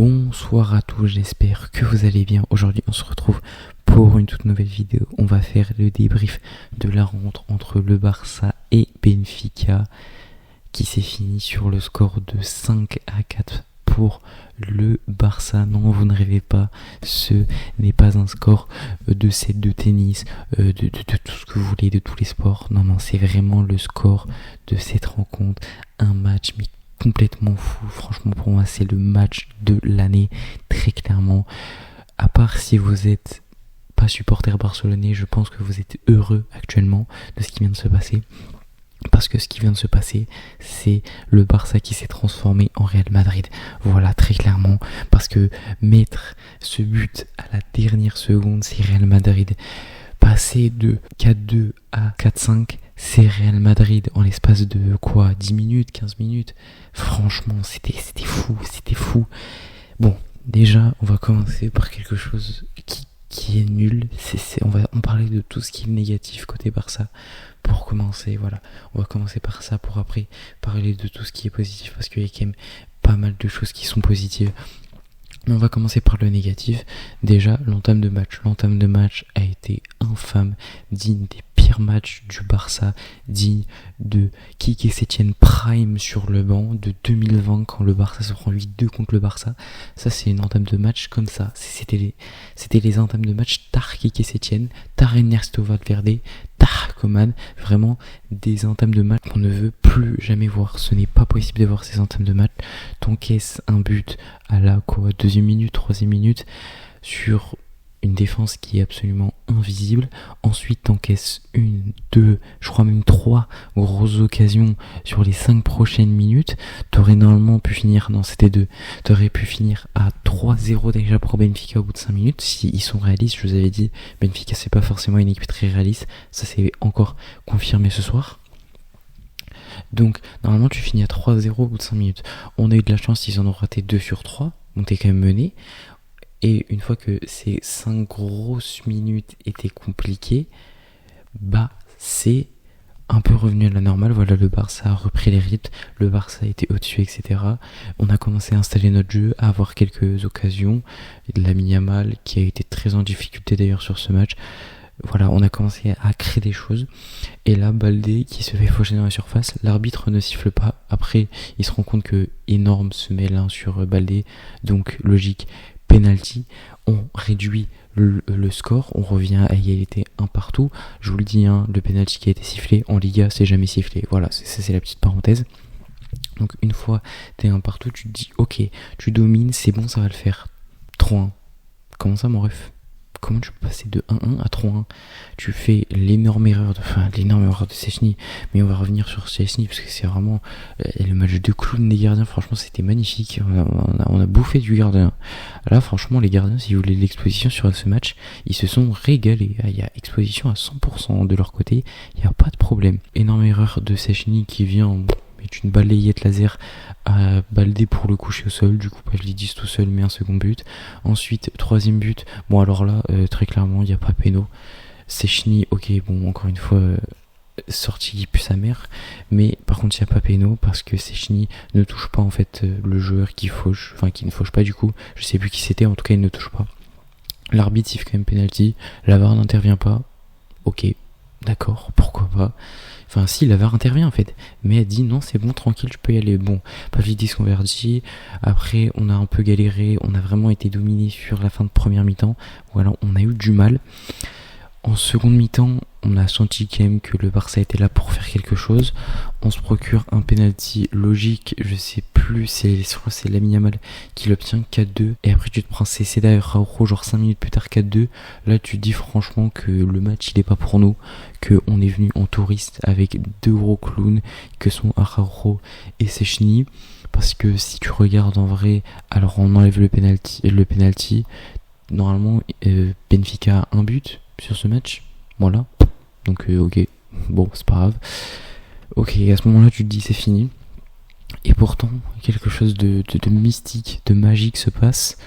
Bonsoir à tous, j'espère que vous allez bien. Aujourd'hui on se retrouve pour une toute nouvelle vidéo. On va faire le débrief de la rencontre entre le Barça et Benfica qui s'est fini sur le score de 5-4 pour le Barça. Non, vous ne rêvez pas, ce n'est pas un score de set de tennis, de tout ce que vous voulez, de tous les sports. Non, c'est vraiment le score de cette rencontre. Un match complètement fou. Franchement, pour moi, c'est le match de l'année, très clairement. À part si vous êtes pas supporter barcelonais, je pense que vous êtes heureux actuellement de ce qui vient de se passer. Parce que ce qui vient de se passer, c'est le Barça qui s'est transformé en Real Madrid. Voilà, très clairement. Parce que mettre ce but à la dernière seconde, c'est Real Madrid. Passer de 4-2 à 4-5, c'est Real Madrid en l'espace de 10 minutes, 15 minutes. Franchement, c'était fou. Bon, déjà, on va commencer par quelque chose qui est nul. On va parler de tout ce qui est négatif côté Barça. Pour commencer, voilà. On va commencer par ça pour après parler de tout ce qui est positif parce qu'il y a quand même pas mal de choses qui sont positives. Mais on va commencer par le négatif. Déjà, l'entame de match. L'entame de match a été infâme, digne des pires matchs du Barça, digne de Quique Setién Prime sur le banc de 2020 quand le Barça se prend 8-2 contre le Barça. Ça, c'est une entame de match comme ça. C'était les entames de match tar Quique Setién, tar Ernesto Valverde, tar Coman. Vraiment des entames de match qu'on ne veut plus jamais voir. Ce n'est pas possible de voir ces entames de match. T'encaisses un but à la deuxième minute, troisième minute sur une défense qui est absolument invisible. Ensuite t'encaisses 1, 2, je crois même 3 grosses occasions sur les 5 prochaines minutes. T'aurais normalement pu finir, non c'était 2, t'aurais pu finir à 3-0 déjà pour Benfica au bout de 5 minutes. Si ils sont réalistes, je vous avais dit, Benfica c'est pas forcément une équipe très réaliste, ça c'est encore confirmé ce soir. Donc normalement tu finis à 3-0 au bout de 5 minutes. On a eu de la chance, ils en ont raté 2 sur 3, on t'est quand même mené. Et une fois que ces 5 grosses minutes étaient compliquées, c'est un peu revenu à la normale. Voilà, le Barça a repris les rythmes, le Barça était au-dessus, etc. On a commencé à installer notre jeu, à avoir quelques occasions. Lamine Yamal qui a été très en difficulté d'ailleurs sur ce match. Voilà, on a commencé à créer des choses. Et là, Baldé qui se fait faucher dans la surface, l'arbitre ne siffle pas. Après, il se rend compte que Énorme se mêle sur Baldé, donc logique. Penalty, on réduit le score, on revient à égalité 1 partout. Je vous le dis, le penalty qui a été sifflé en Liga, c'est jamais sifflé. Voilà, c'est la petite parenthèse. Donc une fois t'es 1 partout, tu te dis ok, tu domines, c'est bon, ça va le faire. 3-1. Comment ça, mon ref ? Comment tu peux passer de 1-1 à 3-1 ? Tu fais l'énorme erreur de Szczęsny, mais on va revenir sur Szczęsny parce que c'est vraiment le match de clown des gardiens. Franchement, c'était magnifique. On a bouffé du gardien. Là, franchement, les gardiens, si vous voulez de l'exposition sur ce match, ils se sont régalés. Il y a exposition à 100% de leur côté. Il n'y a pas de problème. Énorme erreur de Szczęsny qui vient met une balayette laser à Baldé pour le coucher au sol. Du coup, Pavlidis tout seul met un second but. Ensuite, troisième but. Bon, alors là, très clairement, il n'y a pas péno. Szczęsny, ok, bon, encore une fois, sortie qui pue sa mère. Mais par contre, il n'y a pas péno parce que Szczęsny ne touche pas en fait le joueur qui ne fauche pas du coup. Je sais plus qui c'était, en tout cas, il ne touche pas. L'arbitre siffle quand même penalty. La VAR n'intervient pas. Ok, d'accord, pourquoi pas. Enfin si, la VAR intervient en fait, mais elle dit non, c'est bon, tranquille, je peux y aller. Bon, Pavlidis converti. Après on a un peu galéré, on a vraiment été dominé sur la fin de première mi-temps. Voilà, on a eu du mal. En seconde mi-temps, on a senti quand même que le Barça était là pour faire quelque chose. On se procure un penalty logique, je sais plus, je crois que c'est Lamine Yamal qui l'obtient, 4-2. Et après tu te prends Céceda et Araujo, genre 5 minutes plus tard, 4-2. Là tu te dis franchement que le match il est pas pour nous, qu'on est venu en touriste avec 2 gros clowns que sont Araujo et Szczęsny. Parce que si tu regardes en vrai, alors on enlève le penalty. Normalement Benfica a un but sur ce match, voilà, donc ok, bon c'est pas grave, ok, à ce moment là tu te dis c'est fini, et pourtant quelque chose de mystique, de magique se passe.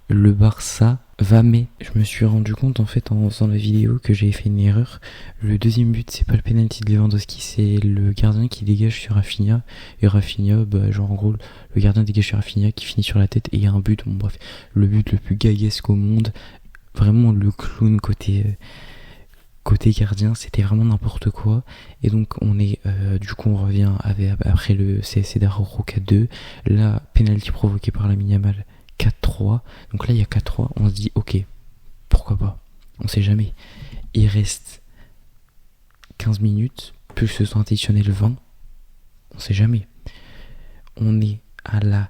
Le Barça Mais je me suis rendu compte en fait en faisant la vidéo que j'avais fait une erreur. Le deuxième but, c'est pas le penalty de Lewandowski, c'est le gardien qui dégage sur Rafinha. Et Rafinha, genre en gros, le gardien dégage sur Rafinha qui finit sur la tête et il y a un but. Bon bref, le but le plus gaguesque au monde. Vraiment le clown côté gardien, c'était vraiment n'importe quoi. Et donc on est du coup on revient après le CSC d'Aroro 4-2. Là, penalty provoqué par Lamine Yamal 4-3. Donc là il y a 4-3. On se dit ok, pourquoi pas. On sait jamais. Il reste 15 minutes, plus ce temps additionnel 20. On sait jamais. On est à la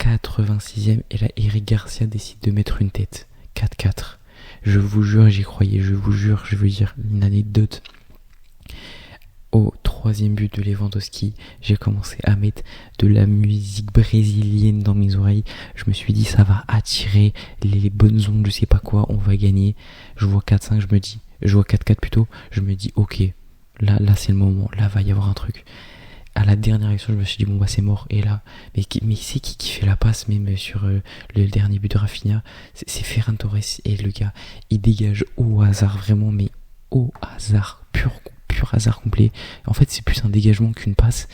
86e et là Eric Garcia décide de mettre une tête. 4-4. Je vous jure, j'y croyais, je vous jure, je veux dire une anecdote. Au troisième but de Lewandowski, j'ai commencé à mettre de la musique brésilienne dans mes oreilles. Je me suis dit, ça va attirer les bonnes ondes, je sais pas quoi, on va gagner. Je vois 4-5, je vois 4-4 plutôt, je me dis, ok, là c'est le moment, là va y avoir un truc. À la dernière action, je me suis dit, bon c'est mort. Et là, mais c'est qui fait la passe même sur le dernier but de Rafinha, c'est Ferran Torres. Et le gars, il dégage au hasard, vraiment, mais au hasard, pur hasard complet. En fait, c'est plus un dégagement qu'une passe.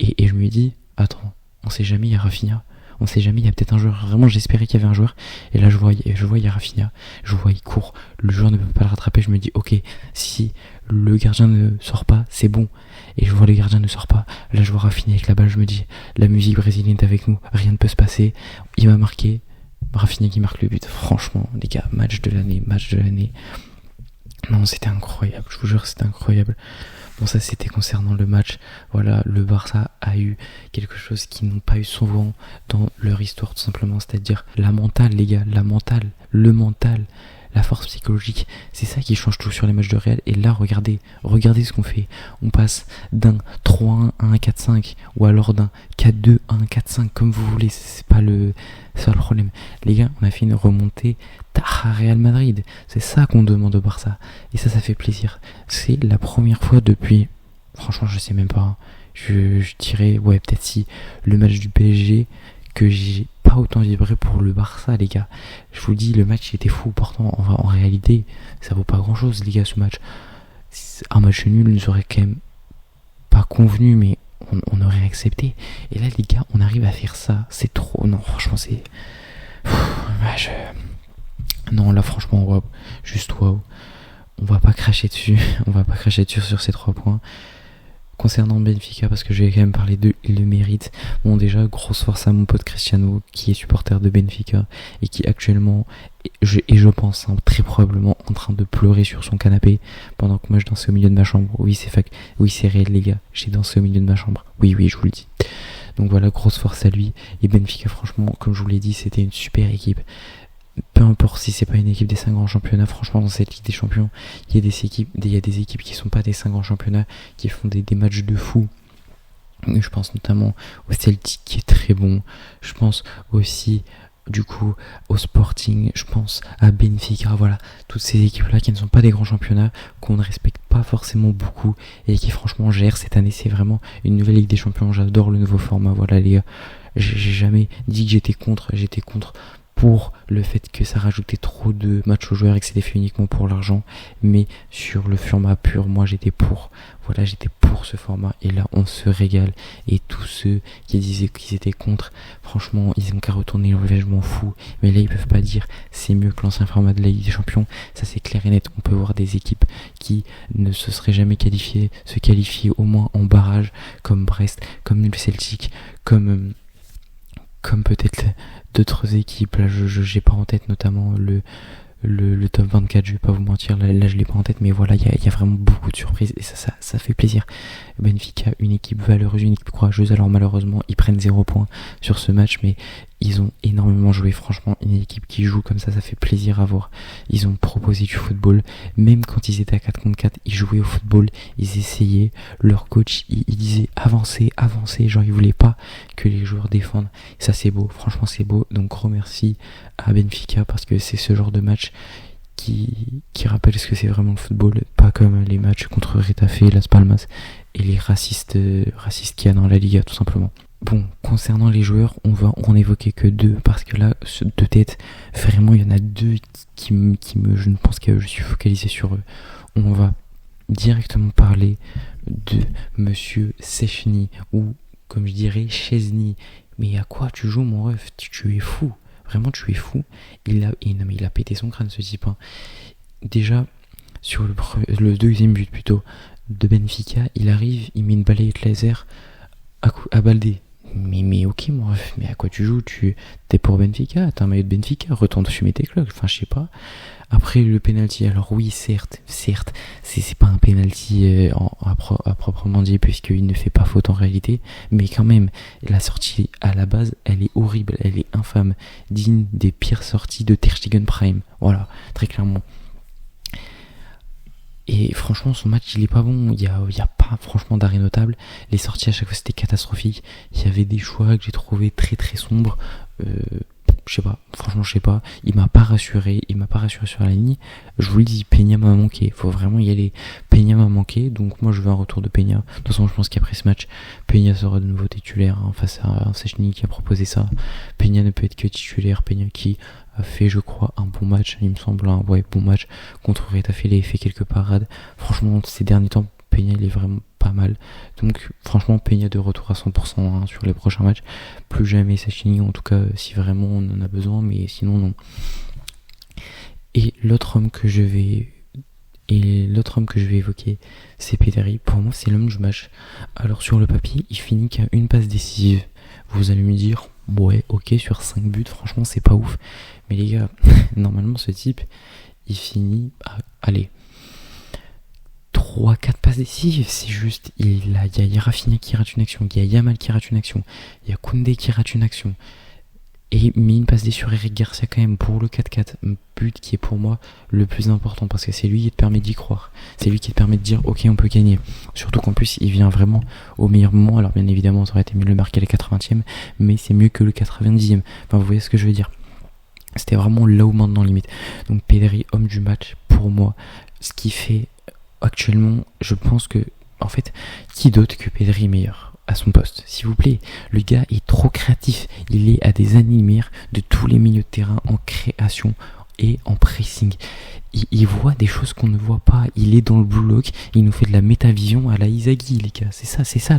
Et je me dis, attends, on sait jamais, il y a Rafinha. On sait jamais, il y a peut-être un joueur. Vraiment, j'espérais qu'il y avait un joueur. Et là, je vois, il y a Rafinha. Je vois, il court. Le joueur ne peut pas le rattraper. Je me dis, ok, si le gardien ne sort pas, c'est bon. Et je vois le gardien ne sort pas. Là, je vois Rafinha avec la balle. Je me dis, la musique brésilienne est avec nous. Rien ne peut se passer. Il m'a marqué. Rafinha qui marque le but. Franchement, les gars, match de l'année. Non, c'était incroyable. Je vous jure, c'était incroyable. Bon, ça c'était concernant le match. Voilà, le Barça a eu quelque chose qu'ils n'ont pas eu souvent dans leur histoire, tout simplement, c'est-à-dire la mentale, les gars, le mental, la force psychologique. C'est ça qui change tout sur les matchs de Real. Et là, regardez ce qu'on fait. On passe d'un 3-1 à un 4-5, ou alors d'un 4-2 à un 4-5, comme vous voulez. C'est pas le problème. Les gars, on a fait une remontée à Real Madrid. C'est ça qu'on demande au Barça. Et ça fait plaisir. C'est la première fois depuis, franchement, je sais même pas, hein. Je dirais, ouais, peut-être si, le match du PSG, que j'ai pas autant vibré pour le Barça, les gars. Je vous dis, le match était fou. Pourtant, en réalité, ça vaut pas grand-chose, les gars, ce match. Un match nul nous aurait quand même pas convenu, mais on aurait accepté. Et là, les gars, on arrive à faire ça. C'est trop. Non, franchement, c'est. Non, là, franchement, waouh. Juste waouh. On va pas cracher dessus. Sur ces 3 points. Concernant Benfica, parce que je vais quand même parler d'eux, ils le méritent. Bon, déjà, grosse force à mon pote Cristiano, qui est supporter de Benfica, et qui actuellement, je pense, très probablement en train de pleurer sur son canapé, pendant que moi je dansais au milieu de ma chambre. Oui, c'est réel, les gars. J'ai dansé au milieu de ma chambre. Oui, je vous le dis. Donc voilà, grosse force à lui. Et Benfica, franchement, comme je vous l'ai dit, c'était une super équipe. Peu importe si c'est pas une équipe des 5 grands championnats, franchement dans cette Ligue des Champions, il y a des équipes qui sont pas des 5 grands championnats, qui font des matchs de fou. Je pense notamment au Celtic qui est très bon. Je pense aussi du coup au Sporting, je pense à Benfica, voilà, toutes ces équipes là qui ne sont pas des grands championnats, qu'on ne respecte pas forcément beaucoup et qui franchement gèrent cette année. C'est vraiment une nouvelle Ligue des Champions. J'adore le nouveau format, voilà les gars. J'ai jamais dit que j'étais contre pour le fait que ça rajoutait trop de matchs aux joueurs et que c'était fait uniquement pour l'argent, mais sur le format pur, moi j'étais pour ce format. Et là on se régale, et tous ceux qui disaient qu'ils étaient contre, franchement ils ont qu'à retourner l'engagement fou. Mais là ils peuvent pas dire c'est mieux que l'ancien format de la Ligue des Champions, ça c'est clair et net. On peut voir des équipes qui ne se seraient jamais qualifiées se qualifier au moins en barrage, comme Brest, comme le Celtic, comme peut-être d'autres équipes. Là j'ai pas en tête, notamment le top 24, je vais pas vous mentir, là je l'ai pas en tête, mais voilà, il y a vraiment beaucoup de surprises, et ça fait plaisir. Benfica, une équipe valeureuse, une équipe courageuse. Alors malheureusement ils prennent 0 points sur ce match, mais ils ont énormément joué. Franchement, une équipe qui joue comme ça fait plaisir à voir. Ils ont proposé du football, même quand ils étaient à 4 contre 4, ils jouaient au football, ils essayaient. Leur coach il disait avancez, genre il voulait pas que les joueurs défendent. Ça c'est beau, franchement c'est beau. Donc gros merci à Benfica, parce que c'est ce genre de match qui rappelle ce que c'est vraiment le football, pas comme les matchs contre Retafe, Las Palmas et les racistes qu'il y a dans la Liga, tout simplement. Bon, concernant les joueurs, on va en évoquer que 2 parce que là, de tête, vraiment, il y en a 2 je ne pense que je suis focalisé sur eux. On va directement parler de Monsieur Szczęsny ou, comme je dirais, Szczęsny. Mais à quoi tu joues, mon ref? Tu es fou. Vraiment, tu es fou. Non, mais il a pété son crâne, ce type. Hein. Déjà, sur le deuxième but plutôt de Benfica, il arrive, il met une balayette laser à Baldé. Mais ok, mon ref, mais à quoi tu joues? T'es pour Benfica, t'as un maillot de Benfica, retourne fumer tes cloques, enfin je sais pas. Après le penalty, alors oui, certes, c'est pas un penalty à proprement dit, puisqu'il ne fait pas faute en réalité, mais quand même, la sortie à la base, elle est horrible, elle est infâme, digne des pires sorties de Ter Stegen Prime, voilà, très clairement. Et franchement, son match, il est pas bon. Il y a pas franchement d'arrêt notable. Les sorties à chaque fois, c'était catastrophique. Il y avait des choix que j'ai trouvé très très sombres. Je sais pas. Franchement, je sais pas. Il m'a pas rassuré sur la ligne. Je vous le dis, Peña m'a manqué. Faut vraiment y aller. Peña m'a manqué. Donc moi, je veux un retour de Peña. De toute façon, je pense qu'après ce match, Peña sera de nouveau titulaire face à un Szczęsny qui a proposé ça. Peña ne peut être que titulaire. Peña qui a fait, je crois, un bon match, il me semble, bon match contre Retafe, il a fait quelques parades. Franchement, ces derniers temps, Peña, il est vraiment pas mal. Donc, franchement, Peña de retour à 100% hein, sur les prochains matchs. Plus jamais Szczęsny, en tout cas, si vraiment on en a besoin, mais sinon, non. Et l'autre homme que je vais évoquer, c'est Pedri. Pour moi, c'est l'homme du match. Alors, sur le papier, il finit qu'à une passe décisive. Vous allez me dire, ouais, ok, sur 5 buts, franchement, c'est pas ouf. Mais les gars, normalement, ce type, il finit à, allez, 3-4 passes décisives, c'est juste, il y a Rafinha qui rate une action, il y a Yamal qui rate une action, il y a Koundé qui rate une action. Et met une passe D sur Eric Garcia quand même pour le 4-4, un but qui est pour moi le plus important parce que c'est lui qui te permet d'y croire, c'est lui qui te permet de dire ok on peut gagner, surtout qu'en plus il vient vraiment au meilleur moment. Alors bien évidemment ça aurait été mieux de le marquer à la 80e, mais c'est mieux que le 90e, enfin vous voyez ce que je veux dire, c'était vraiment là où maintenant limite. Donc Pedri, homme du match pour moi, ce qu'il fait actuellement, je pense que en fait qui d'autre que Pedri est meilleur à son poste, s'il vous plaît. Le gars est trop créatif, il est à des années-lumière de tous les milieux de terrain en création et en pressing. Il voit des choses qu'on ne voit pas, il est dans le blue lock, il nous fait de la métavision à la Inzaghi, les gars. C'est ça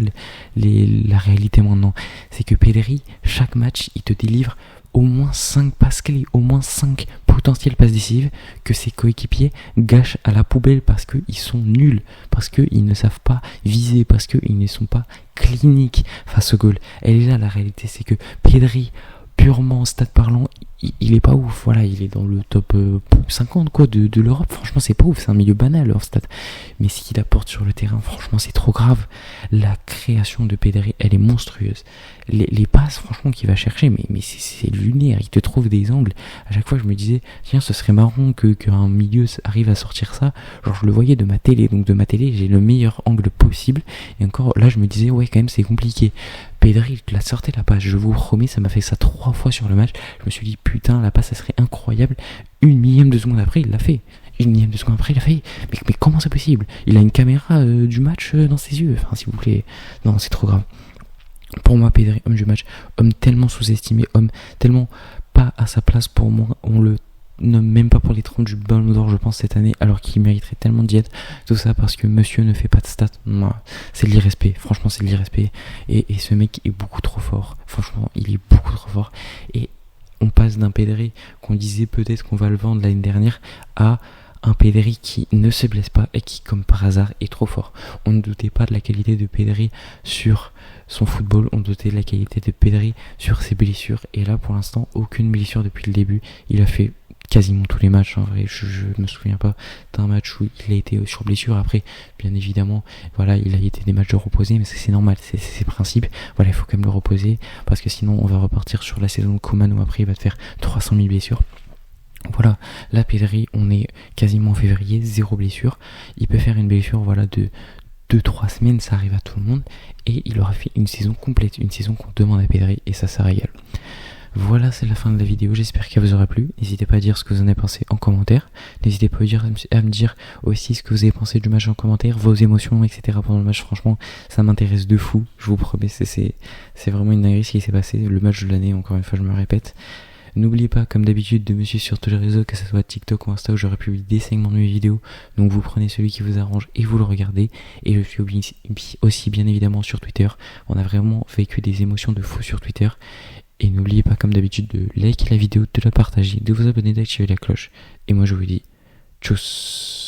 la réalité maintenant. C'est que Pedri, chaque match, il te délivre au moins 5 passes clés, au moins 5 potentielles passes décisives que ses coéquipiers gâchent à la poubelle parce qu'ils sont nuls, parce qu'ils ne savent pas viser, parce qu'ils ne sont pas cliniques face au goal. Elle est là la réalité, c'est que Pedri, purement stat parlant, il est pas ouf, voilà, il est dans le top 50 quoi de l'Europe, franchement c'est pas ouf, c'est un milieu banal leur stat, mais ce qu'il apporte sur le terrain, franchement c'est trop grave. La création de Pedri, elle est monstrueuse, les passes franchement qu'il va chercher, mais c'est lunaire, il te trouve des angles, à chaque fois je me disais tiens ce serait marrant qu'un milieu arrive à sortir ça, genre je le voyais de ma télé, donc de ma télé j'ai le meilleur angle possible, et encore là je me disais ouais quand même c'est compliqué. Pedri la sortait la passe, je vous promets, ça m'a fait ça 3 fois sur le match, je me suis dit putain la passe ça serait incroyable, 1/1000 de seconde après il l'a fait, 1/1000 de seconde après il l'a fait, mais comment c'est possible, il a une caméra du match dans ses yeux, enfin s'il vous plaît, non c'est trop grave. Pour moi Pedri, homme du match, homme tellement sous-estimé, homme tellement pas à sa place pour moi, on le nomme même pas pour les 30 du Ballon d'Or je pense cette année, alors qu'il mériterait tellement d'y être, tout ça parce que monsieur ne fait pas de stats. Non, c'est de l'irrespect, franchement c'est de l'irrespect, et ce mec est beaucoup trop fort, franchement il est beaucoup trop fort, et on passe d'un Pedri qu'on disait peut-être qu'on va le vendre l'année dernière à un Pedri qui ne se blesse pas et qui comme par hasard est trop fort. On ne doutait pas de la qualité de Pedri sur son football, on doutait de la qualité de Pedri sur ses blessures, et là pour l'instant aucune blessure depuis le début, il a fait quasiment tous les matchs en vrai, je me souviens pas d'un match où il a été sur blessure. Après bien évidemment voilà il a été des matchs de reposer, mais c'est normal, c'est ses principes, voilà il faut quand même le reposer parce que sinon on va repartir sur la saison de Coman où après il va te faire 300 000 blessures. Voilà, là Pedri on est quasiment en février, 0 blessure, il peut faire une blessure voilà de 2-3 semaines, ça arrive à tout le monde, et il aura fait une saison complète, une saison qu'on demande à Pedri, et ça régale. Voilà, c'est la fin de la vidéo, j'espère qu'elle vous aura plu. N'hésitez pas à dire ce que vous en avez pensé en commentaire. N'hésitez pas à me dire aussi ce que vous avez pensé du match en commentaire, vos émotions, etc. pendant le match. Franchement, ça m'intéresse de fou, je vous promets, c'est vraiment une dinguerie ce qui s'est passé. Le match de l'année, encore une fois, je me répète. N'oubliez pas, comme d'habitude, de me suivre sur tous les réseaux, que ce soit TikTok ou Insta, où je republie des segments de mes vidéos. Donc vous prenez celui qui vous arrange et vous le regardez. Et je suis aussi bien évidemment sur Twitter. On a vraiment vécu des émotions de fou sur Twitter. Et n'oubliez pas, comme d'habitude, de liker la vidéo, de la partager, de vous abonner, d'activer la cloche. Et moi je vous dis tchuss.